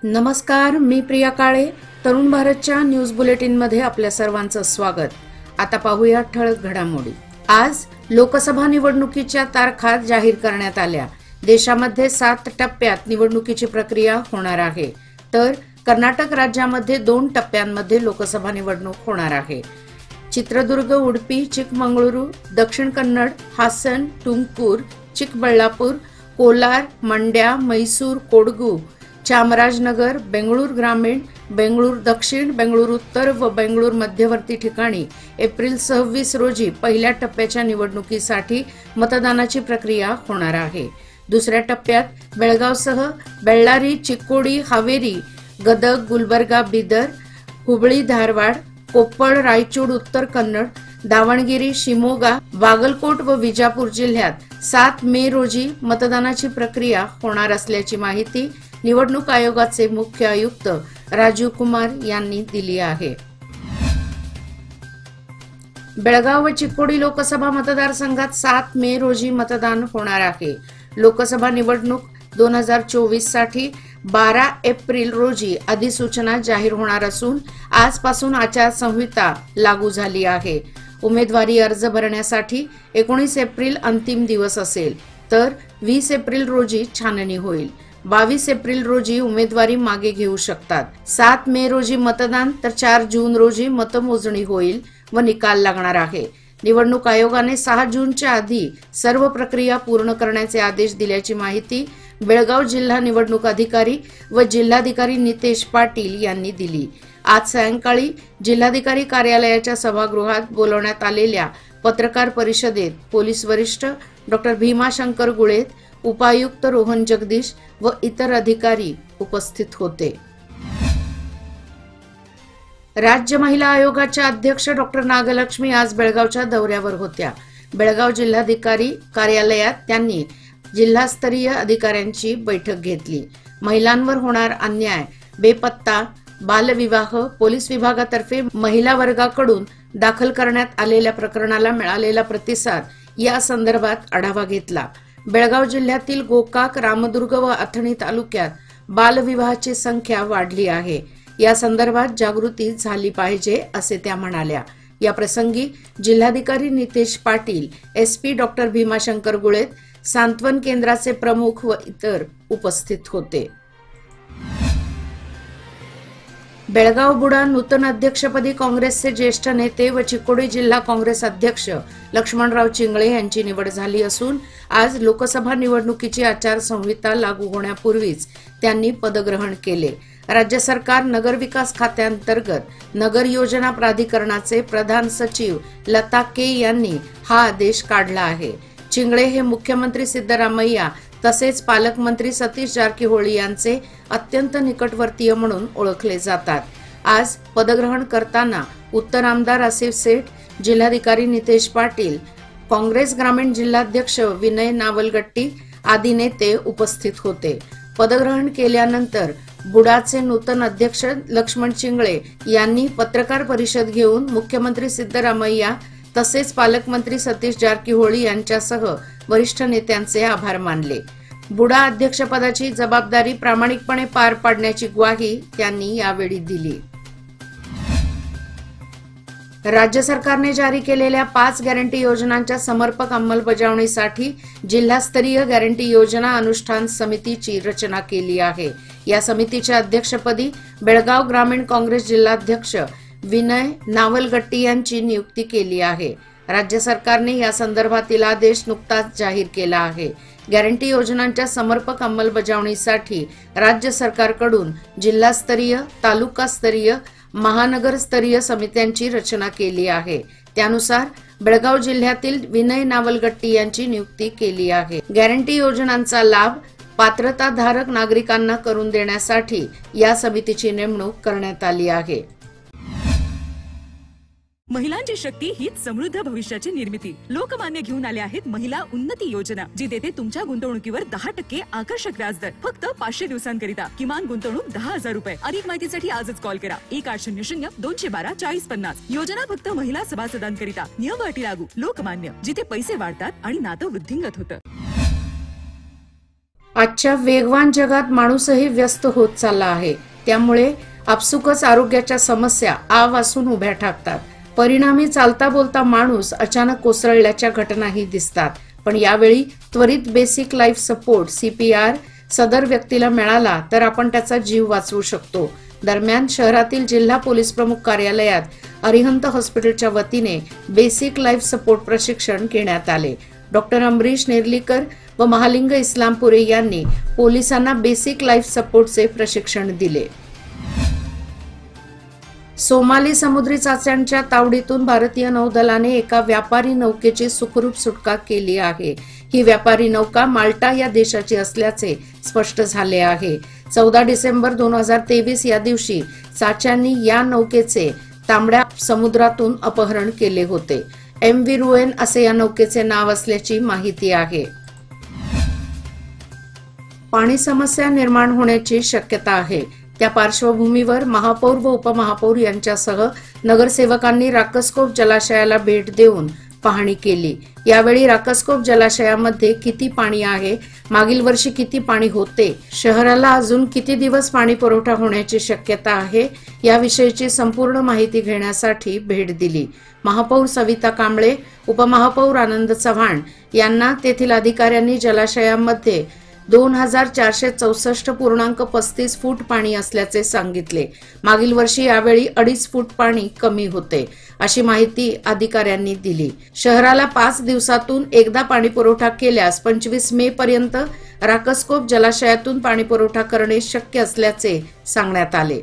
नमस्कार, मी प्रिया काळे. तरुण भारतच्या न्यूज बुलेटिन मध्ये आपल्या सर्वांचं स्वागत. आता पाहूया ठळक घडामोडी. आज लोकसभा निवडणुकीच्या तारखा जाहीर करण्यात आल्या. देशामध्ये 7 टप्प्यात निवडणुकीची प्रक्रिया होणार आहे, तर कर्नाटक राज्यामध्ये 2 टप्प्यांमध्ये लोकसभा निवडणूक होणार आहे. चित्रदुर्ग, उडुपी, चिकमंगळूरू, दक्षिण कन्नड, हासन, तुमकूर, चिकबಳ್ಳापूर, कोलार, मंड्या, मैसूर, कोडगू, चामराजनगर, बेंगळूर ग्रामीण, बेंगळूर दक्षिण, बेंगळूर उत्तर व बेंगळूर मध्यवर्ती ठिकाणी एप्रिल 26 रोजी पहिल्या टप्प्याच्या निवडणुकीसाठी मतदानाची प्रक्रिया होणार आहे. दुसऱ्या टप्प्यात बेळगावसह बेळ्ळारी, चिक्कोडी, हावेरी, गदग, गुलबर्गा, बिदर, हुबळी, धारवाड, कोप्पळ, रायचूड, उत्तर कन्नड, दावणगिरी, शिमोगा, बागलकोट व विजापूर जिल्ह्यात 7 मे रोजी मतदानाची प्रक्रिया होणार असल्याची माहिती निवडणूक आयोगाचे मुख्य आयुक्त राजीव कुमार यांनी दिली आहे. बेळगाव व चिक्कोडी लोकसभा मतदारसंघात 7 मे रोजी मतदान होणार आहे. लोकसभा निवडणूक 2024 साठी 12 एप्रिल रोजी अधिसूचना जाहीर होणार असून आजपासून आचारसंहिता लागू झाली आहे. उमेदवारी अर्ज भरण्यासाठी 19 एप्रिल अंतिम दिवस असेल, तर 20 एप्रिल रोजी छाननी होईल. 22 एप्रिल रोजी उमेदवारी मागे घेऊ शकतात. 7 मे रोजी मतदान, तर 4 जून रोजी मतमोजणी होईल व निकाल लागणार आहे. निवडणूक आयोगाने 6 जूनच्या आधी सर्व प्रक्रिया पूर्ण करण्याचे आदेश दिल्याची माहिती बेळगाव जिल्हा निवडणूक अधिकारी व जिल्हाधिकारी नितेश पाटील यांनी दिली. आज सायंकाळी जिल्हाधिकारी कार्यालयाच्या सभागृहात बोलवण्यात आलेल्या पत्रकार परिषदेत पोलीस वरिष्ठ डॉ. भीमाशंकर गुळेत, उपायुक्त रोहन जगदीश व इतर अधिकारी उपस्थित होते. राज्य महिला आयोगाच्या अध्यक्ष डॉ. नागलक्ष्मी आज बेळगावच्या दौऱ्यावर होत्या. बेळगाव जिल्हाधिकारी कार्यालयात त्यांनी जिल्हास्तरीय अधिकाऱ्यांची बैठक घेतली. महिलांवर होणार अन्याय, बेपत्ता, बालविवाह, पोलीस विभागातर्फे महिला वर्गाकडून दाखल करण्यात आलेल्या प्रकरणाला मिळालेला प्रतिसाद या संदर्भात आढावा घेतला. बेळगाव जिल्ह्यातील गोकाक, रामदुर्ग व अथणी तालुक्यात बालविवाहाची संख्या वाढली आहे. या संदर्भात जागृती झाली पाहिजे असे त्या म्हणाल्या. या प्रसंगी जिल्हाधिकारी नितेश पाटील, एसपी डॉ. भीमाशंकर गुळेत, सांत्वन केंद्राचे प्रमुख व इतर उपस्थित होते. बेळगाव बुडा नूतन अध्यक्षपदी काँग्रेसचे ज्येष्ठ नेते व चिक्कोडी जिल्हा काँग्रेस अध्यक्ष लक्ष्मणराव चिंगळे यांची निवड झाली असून आज लोकसभा निवडणुकीची आचारसंहिता लागू होण्यापूर्वीच त्यांनी पदग्रहण केले. राज्य सरकार नगरविकास खात्यांतर्गत नगर योजना प्राधिकरणाचे प्रधान सचिव लता के यांनी हा आदेश काढला आहे. चिंगळे हे मुख्यमंत्री सिद्धरामय्या तसेच पालकमंत्री सतीश जारकीहोळी यांचे अत्यंत निकटवर्तीय म्हणून ओळखले जातात. आज पदग्रहण करताना उत्तर आमदार आसिफ सेठ, जिल्हाधिकारी नितेश पाटील, काँग्रेस ग्रामीण जिल्हाध्यक्ष विनय नावलगट्टी आदी नेते उपस्थित होते. पदग्रहण केल्यानंतर बुडाचे नूतन अध्यक्ष लक्ष्मण चिंगळे यांनी पत्रकार परिषद घेऊन मुख्यमंत्री सिद्धरामय्या तसेच पालकमंत्री सतीश जारकीहोळी यांच्यासह वरिष्ठ नेत्यांचे आभार मानले. बुडा अध्यक्षपदाची जबाबदारी प्रामाणिकपणे पार पाडण्याची ग्वाही त्यांनी यावेळी दिली. राज्य सरकारने जारी केलेल्या 5 गॅरंटी योजनांच्या समर्पक अंमलबजावणीसाठी जिल्हास्तरीय गॅरंटी योजना अनुष्ठान समितीची रचना केली आहे. या समितीच्या अध्यक्षपदी बेळगाव ग्रामीण काँग्रेस जिल्हाध्यक्ष विनय नावलगट्टी यांची नियुक्ती केली आहे. राज्य सरकारने या संदर्भातील आदेश नुकताच जाहीर केला आहे. गॅरंटी योजनांच्या समर्पक अंमलबजावणीसाठी राज्य सरकारकडून जिल्हास्तरीय, तालुकास्तरीय, महानगरस्तरीय समित्यांची रचना केली आहे. त्यानुसार बेळगाव जिल्ह्यातील विनय नावलगट्टी यांची नियुक्ती केली आहे. गॅरंटी योजनांचा लाभ पात्रताधारक नागरिकांना करून देण्यासाठी या समितीची नेमणूक करण्यात आली आहे. महिलांची शक्ती हीच समृद्ध भविष्याची निर्मिती. लोकमान्य घेऊन आले आहेत महिला उन्नती योजना, जी देते तुमच्या गुंतवणुकीवर 10% आकर्षक व्याजदर फक्त 500 दिवसांकरिता. किमान गुंतवणूक 10,000 रुपये. अधिक माहितीसाठी आजच कॉल करा 1800-212-4050. योजना फक्त महिला सभासदांकरिता. नियम अटी लागू. लोकमान्य, जिथे पैसे वाढतात आणि नातं वृद्धिंगत होतं. आजच्या वेगवान जगात माणूसही व्यस्त होत चालला आहे. त्यामुळे आपसुकच आरोग्याच्या समस्या आवासून उभ्या ठाकतात. परिणामी चालता बोलता माणूस अचानक कोसळल्याच्या घटनाही दिसतात. पण यावेळी त्वरित बेसिक लाईफ सपोर्ट CPR सदर व्यक्तीला मिळाला तर आपण त्याचा जीव वाचवू शकतो. दरम्यान शहरातील जिल्हा पोलीस प्रमुख कार्यालयात अरिहंत हॉस्पिटलच्या वतीने बेसिक लाईफ सपोर्ट प्रशिक्षण घेण्यात आले. डॉक्टर अमरीश नेर्लीकर व महालिंग इस्लामपुरे यांनी पोलिसांना बेसिक लाईफ सपोर्टचे प्रशिक्षण दिले. सोमाली समुद्री चाच्यांच्या तावडीतून भारतीय नौदलाने एका व्यापारी नौकेची सुखरूप सुटका केली आहे. ही व्यापारी नौका माल्टा या देशाची असल्याचे स्पष्ट झाले आहे. 14 डिसेंबर 2023 या दिवशी चाच्यांनी या नौकेचे तांबड्या समुद्रातून अपहरण केले होते. MV रुएन असे या नौकेचे नाव असल्याची माहिती आहे. पाणी समस्या निर्माण होण्याची शक्यता आहे. त्या पार्श्वभूमीवर महापौर व उपमहापौर यांच्यासह नगरसेवकांनी राकसकोप जलाशयाला भेट देऊन पाहणी केली. यावेळी राकसकोप जलाशयामध्ये किती पाणी आहे, मागील वर्षी किती पाणी होते, शहराला अजून किती दिवस पाणी पुरवठा होण्याची शक्यता आहे याविषयीची संपूर्ण माहिती घेण्यासाठी भेट दिली. महापौर सविता कांबळे, उपमहापौर आनंद चव्हाण यांना तेथील अधिकाऱ्यांनी जलाशयामध्ये 2464.35 फूट पाणी असल्याचे सांगितले. मागील वर्षी यावेळी 2.5 फूट पाणी कमी होते अशी माहिती अधिकाऱ्यांनी दिली. शहराला 5 दिवसातून एकदा पाणी पुरवठा केल्यास 25 मे पर्यंत राकसकोप जलाशयातून पाणी पुरवठा करणे शक्य असल्याचे सांगण्यात आले.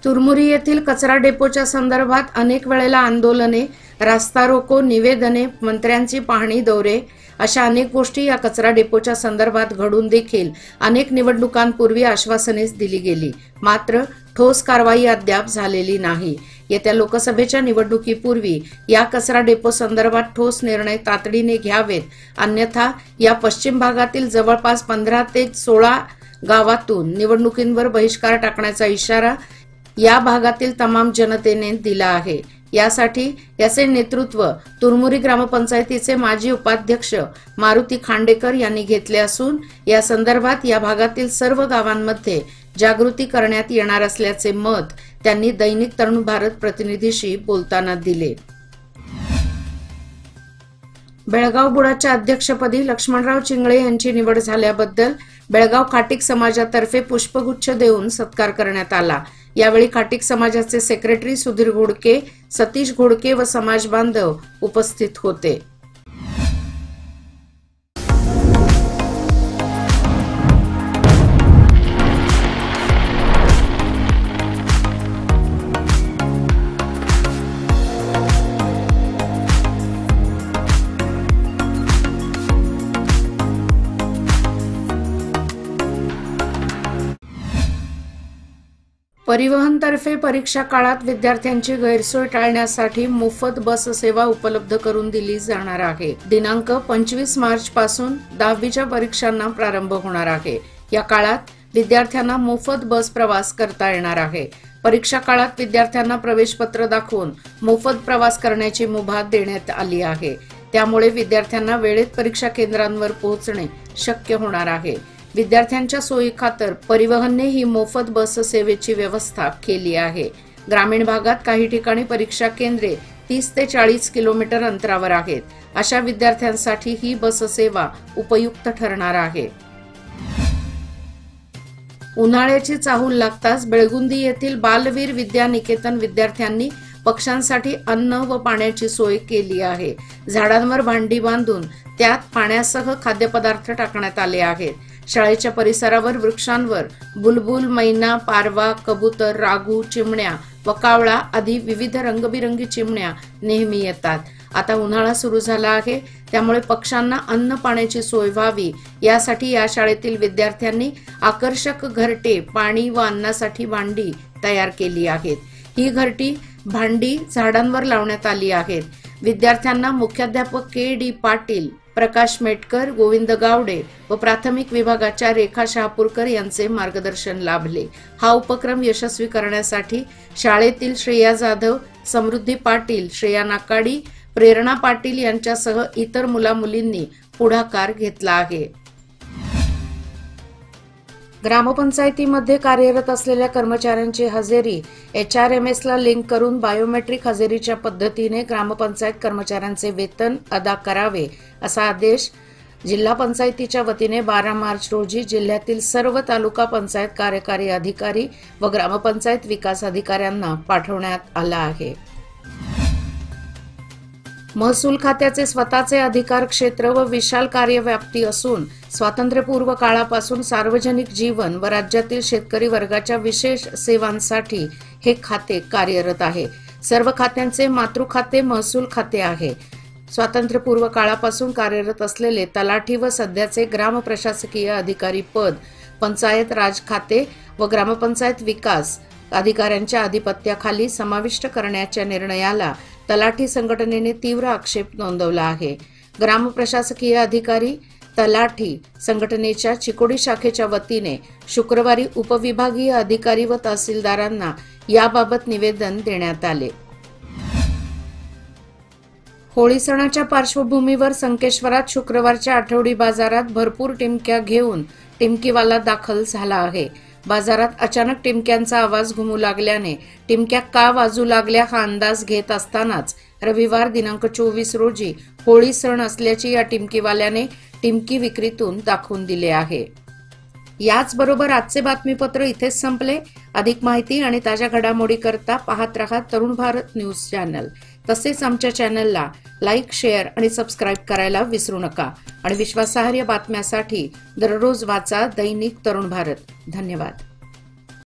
तुरमुरी येथील कचरा डेपोच्या संदर्भात अनेक वेळेला आंदोलने, रास्ता रोको, निवेदने, मंत्र्यांची पाहणी दौरे अशा अनेक गोष्टी या कचरा डेपोच्या संदर्भात घडून देखील अनेक निवडणुकांपूर्वी आश्वासनेच दिली गेली. मात्र ठोस कारवाई अद्याप झालेली नाही. येत्या लोकसभेच्या निवडणुकीपूर्वी या कचरा डेपो संदर्भात ठोस निर्णय तातडीने घ्यावेत, अन्यथा या पश्चिम भागातील जवळपास 15 ते 16 गावातून निवडणुकींवर बहिष्कार टाकण्याचा इशारा या भागातील तमाम जनतेने दिला आहे. यासाठी याचे नेतृत्व तुरमुरी ग्रामपंचायतीचे माजी उपाध्यक्ष मारुती खांडेकर यांनी घेतले असून या संदर्भात या भागातील सर्व गावांमध्ये जागृती करण्यात येणार असल्याचे मत त्यांनी दैनिक तरुण भारत प्रतिनिधीशी बोलताना दिले. बेळगाव बुडाच्या अध्यक्षपदी लक्ष्मणराव चिंगळे यांची निवड झाल्याबद्दल बेळगाव खाटीक समाजातर्फे पुष्पगुच्छ देऊन सत्कार करण्यात आला. यावेळी खाटीक समाजाचे सेक्रेटरी सुधीर घोडके, सतीश घोडके व समाज बांधव उपस्थित होते. परिवहनतर्फे परीक्षा काळात विद्यार्थ्यांची गैरसोय टाळण्यासाठी मोफत बस सेवा उपलब्ध करून दिली जाणार आहे. दिनांक 25 मार्च पासून 10वीच्या परीक्षांना प्रारंभ होणार आहे. या काळात विद्यार्थ्यांना मोफत बस प्रवास करता येणार आहे. परीक्षा काळात विद्यार्थ्यांना प्रवेशपत्र दाखवून मोफत प्रवास करण्याची मुभा देण्यात आली आहे. त्यामुळे विद्यार्थ्यांना वेळेत परीक्षा केंद्रांवर पोहोचणे शक्य होणार आहे. विद्यार्थ्यांच्या सोयीखातर परिवहनने ही मोफत बस सेवेची व्यवस्था केली आहे. ग्रामीण भागात काही ठिकाणी परीक्षा केंद्रे 30 ते 40 किलोमीटर अंतरावर आहेत. अशा विद्यार्थ्यांसाठी ही बस सेवा उपयुक्त ठरणार आहे. उन्हाळ्याची चाहूल लागताच बेळगुंदी येथील बालवीर विद्या निकेतन विद्यार्थ्यांनी पक्ष्यांसाठी अन्न व पाण्याची सोय केली आहे. झाडांवर भांडी बांधून त्यात पाण्यासह खाद्यपदार्थ टाकण्यात आले आहेत. शाळेच्या परिसरावर वृक्षांवर बुलबुल, मैना, पारवा, कबूतर, रागू, चिमण्या व कावळा आदी विविध रंगबिरंगी चिमण्या नेहमी येतात. आता उन्हाळा सुरू झाला आहे, त्यामुळे पक्ष्यांना अन्न पाण्याची सोय व्हावी यासाठी या शाळेतील विद्यार्थ्यांनी आकर्षक घरटे, पाणी व अन्नासाठी भांडी तयार केली आहेत. ही घरटी भांडी झाडांवर लावण्यात आली आहेत. विद्यार्थ्यांना मुख्याध्यापक KD पाटील, प्रकाश मेटकर, गोविंद गावडे व प्राथमिक विभागाच्या रेखा शहापूरकर यांचे मार्गदर्शन लाभले. हा उपक्रम यशस्वी करण्यासाठी शाळेतील श्रेया जाधव, समृद्धी पाटील, श्रेया नाकाडी प्रेरणा पाटील यांच्यासह इतर मुलामुलींनी पुढाकार घेतला आहे. ग्रामपंचायतीमध्ये कार्यरत असलेल्या कर्मचाऱ्यांची हजेरी HRMS ला लिंक करून बायोमेट्रिक हजेरीच्या पद्धतीने ग्रामपंचायत कर्मचाऱ्यांचे वेतन अदा करावे असा आदेश जिल्हा पंचायतीच्या वतीने 12 मार्च रोजी जिल्ह्यातील सर्व तालुका पंचायत कार्यकारी अधिकारी व ग्रामपंचायत विकास अधिकाऱ्यांना पाठवण्यात आला आहे. महसूल खात्याचे स्वतःचे अधिकार क्षेत्र व विशाल कार्यव्याप्ती असून स्वातंत्र्यपूर्व काळापासून सार्वजनिक जीवन व राज्यातील शेतकरी वर्गाच्या विशेष सेवांसाठी हे खाते कार्यरत आहे. सर्व खात्यांचे मातृखाते महसूल खाते आहे. स्वातंत्र्यपूर्व काळापासून कार्यरत असलेले तलाठी व सध्याचे ग्राम प्रशासकीय अधिकारी पद पंचायत राज खाते व ग्रामपंचायत विकास अधिकाऱ्यांच्या अधिपत्याखाली समाविष्ट करण्याच्या निर्णयाला तलाठी संघटनेने तीव्र आक्षेप नोंदवला आहे. ग्राम प्रशासकीय अधिकारी तलाठी संघटनेच्या चिकोडी शाखेच्या वतीने शुक्रवारी उपविभागीय अधिकारी व तहसीलदारांना याबाबत निवेदन देण्यात आले. होळी सणाच्या पार्श्वभूमीवर संकेश्वरात शुक्रवारच्या आठवडी बाजारात भरपूर टिमक्या घेऊन टिमकीवाला दाखल झाला आहे. बाजारात अचानक टिमक्यांचा आवाज घुमू लागल्याने टिमक्या का वाजू लागल्या हा अंदाज घेत असतानाच रविवार दिनांक 24 रोजी होळी सण असल्याची या टिमकीवाल्याने टिमकी विक्रीतून दाखवून दिले आहे. याचबरोबर आजचे बातमीपत्र इथेच संपले. अधिक माहिती आणि ताज्या घडामोडी करता पाहत रहा तरुण भारत न्यूज चॅनल. तसेच आमच्या चॅनलला लाईक, शेअर आणि सबस्क्राईब करायला विसरू नका. आणि विश्वासार्ह बातम्यासाठी दररोज वाचा दैनिक तरुण भारत. धन्यवाद.